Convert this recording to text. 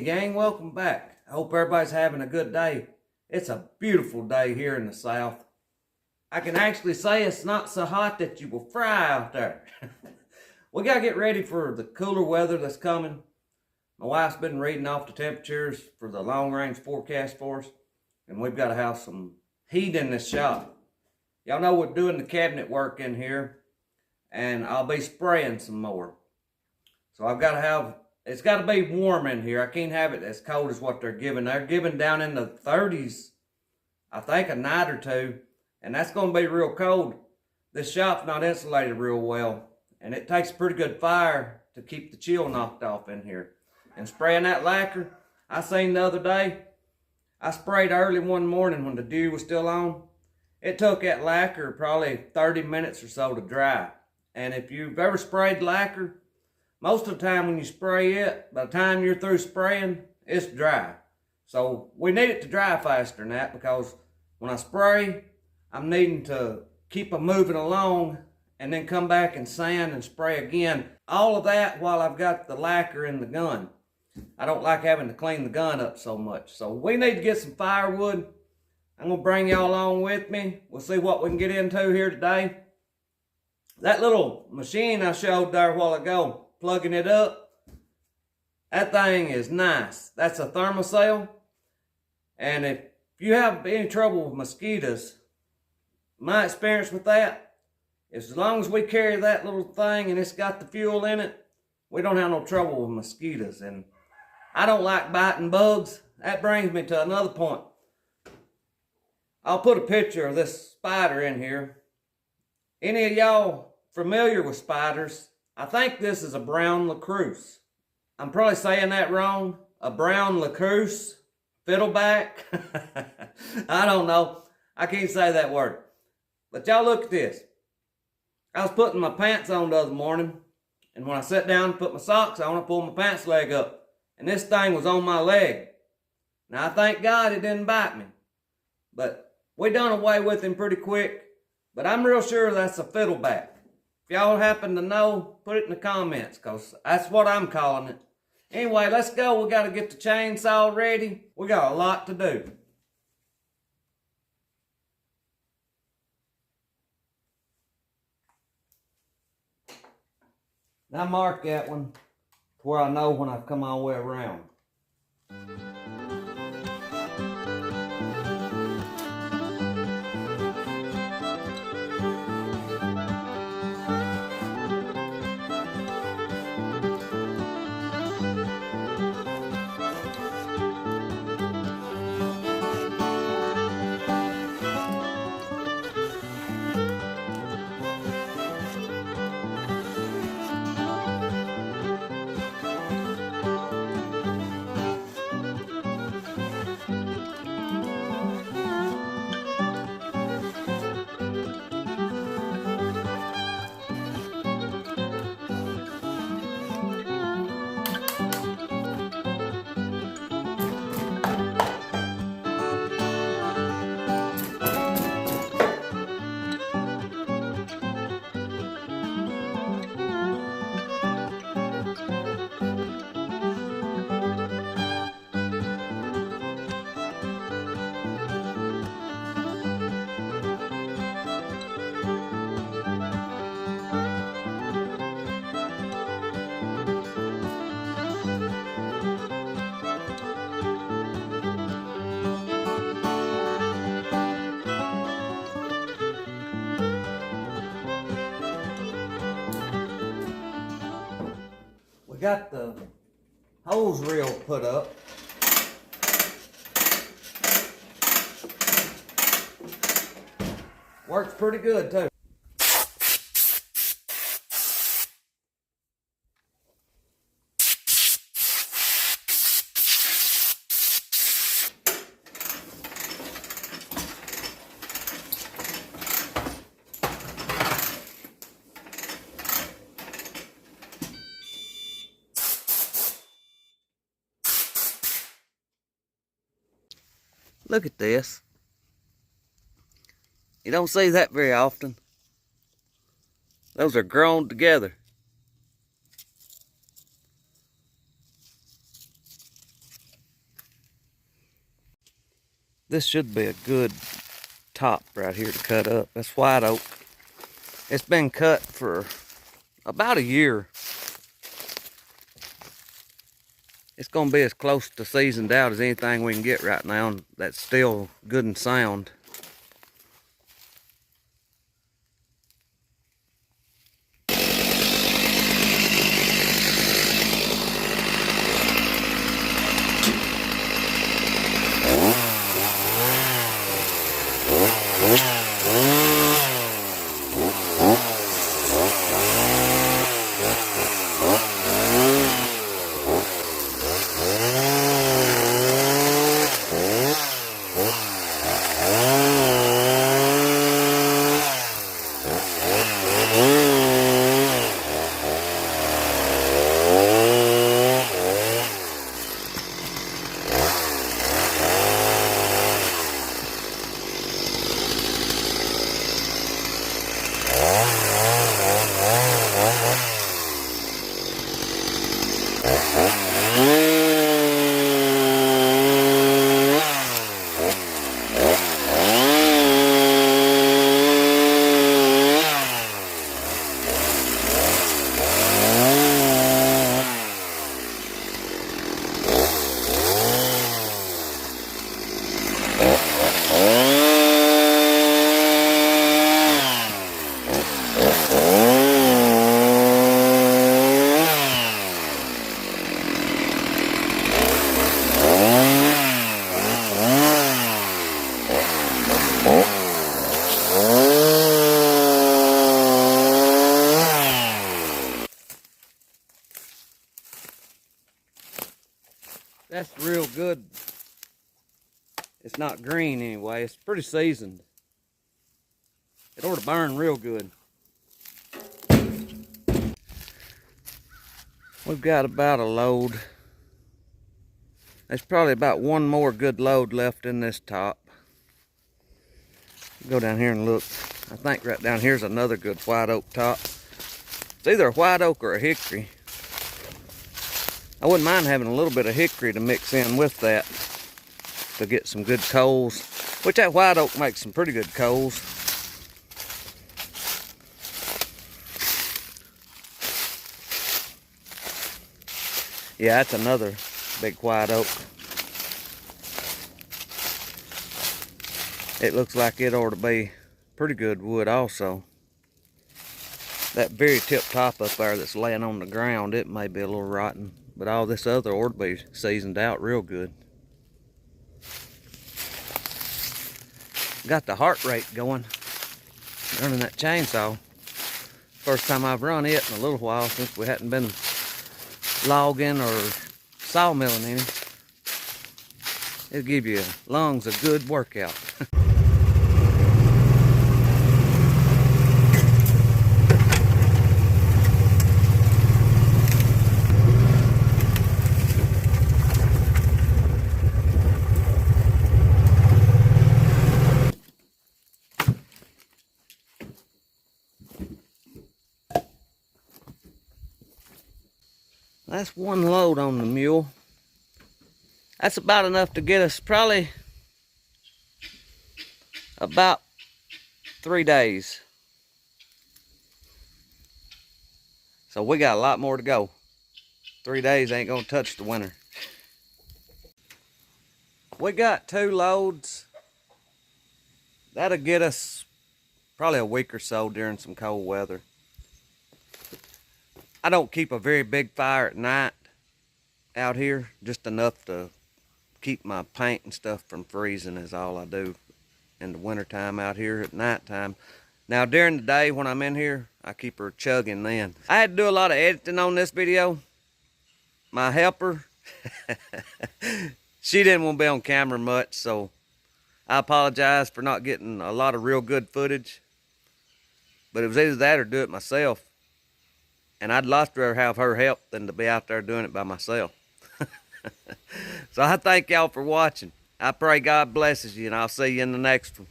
gang, welcome back. I hope everybody's having a good day. It's a beautiful day here in the South. I can actually say it's not so hot that you will fry out there. We got to get ready for the cooler weather that's coming. My wife's been reading off the temperatures for the long-range forecast for us, and we've got to have some heat in this shop. Y'all know we're doing the cabinet work in here, and I'll be spraying some more. So I've got to have, it's got to be warm in here. I can't have it as cold as what they're giving. They're giving down in the 30s, I think, a night or two, and that's going to be real cold. This shop's not insulated real well, and it takes pretty good fire to keep the chill knocked off in here. And spraying that lacquer, I seen the other day, I sprayed early one morning when the dew was still on. It took that lacquer probably 30 minutes or so to dry. And if you've ever sprayed lacquer, most of the time when you spray it, by the time you're through spraying, it's dry. So we need it to dry faster than that, because when I spray, I'm needing to keep it moving along and then come back and sand and spray again. All of that while I've got the lacquer in the gun. I don't like having to clean the gun up so much. So we need to get some firewood. I'm going to bring y'all along with me. We'll see what we can get into here today. That little machine I showed there a while ago, plugging it up, that thing is nice. That's a thermocell. And if you have any trouble with mosquitoes, my experience with that is as long as we carry that little thing and it's got the fuel in it, we don't have no trouble with mosquitoes. And I don't like biting bugs. That brings me to another point. I'll put a picture of this spider in here. Any of y'all familiar with spiders? I think this is a brown lacrosse. I'm probably saying that wrong. A brown lacrosse, fiddleback. I don't know. I can't say that word. But y'all look at this. I was putting my pants on the other morning, and when I sat down to put my socks on, I pulled my pants leg up, and this thing was on my leg. Now I thank God it didn't bite me, but we done away with him pretty quick. But I'm real sure that's a fiddleback. If y'all happen to know, put it in the comments, because that's what I'm calling it. Anyway, let's go. We got to get the chainsaw ready. We got a lot to do. Now mark that one where I know when I've come all the way around. We got the hose reel put up. Works pretty good too. Look at this. You don't see that very often. Those are grown together. This should be a good top right here to cut up. That's white oak. It's been cut for about a year. It's going to be as close to seasoned out as anything we can get right now that's still good and sound. That's real good. It's not green anyway. It's pretty seasoned. It ought to burn real good. We've got about a load. There's probably about one more good load left in this top. Go down here and look. I think right down here's another good white oak top. It's either a white oak or a hickory. I wouldn't mind having a little bit of hickory to mix in with that to get some good coals, which that white oak makes some pretty good coals. Yeah, that's another big white oak. It looks like it ought to be pretty good wood also. That very tip top up there that's laying on the ground, it may be a little rotten. But all this other ought to be seasoned out real good. Got the heart rate going, running that chainsaw. First time I've run it in a little while since we hadn't been logging or sawmilling any. It'll give your lungs a good workout. That's one load on the mule. That's about enough to get us probably about 3 days. So we got a lot more to go. 3 days ain't gonna touch the winter. We got 2 loads. That'll get us probably a week or so during some cold weather. I don't keep a very big fire at night out here, just enough to keep my paint and stuff from freezing is all I do in the wintertime out here at nighttime. Now during the day when I'm in here, I keep her chugging then. I had to do a lot of editing on this video. My helper, she didn't want to be on camera much, so I apologize for not getting a lot of real good footage. But it was either that or do it myself. And I'd lost rather have her help than to be out there doing it by myself. So I thank y'all for watching. I pray God blesses you, and I'll see you in the next one.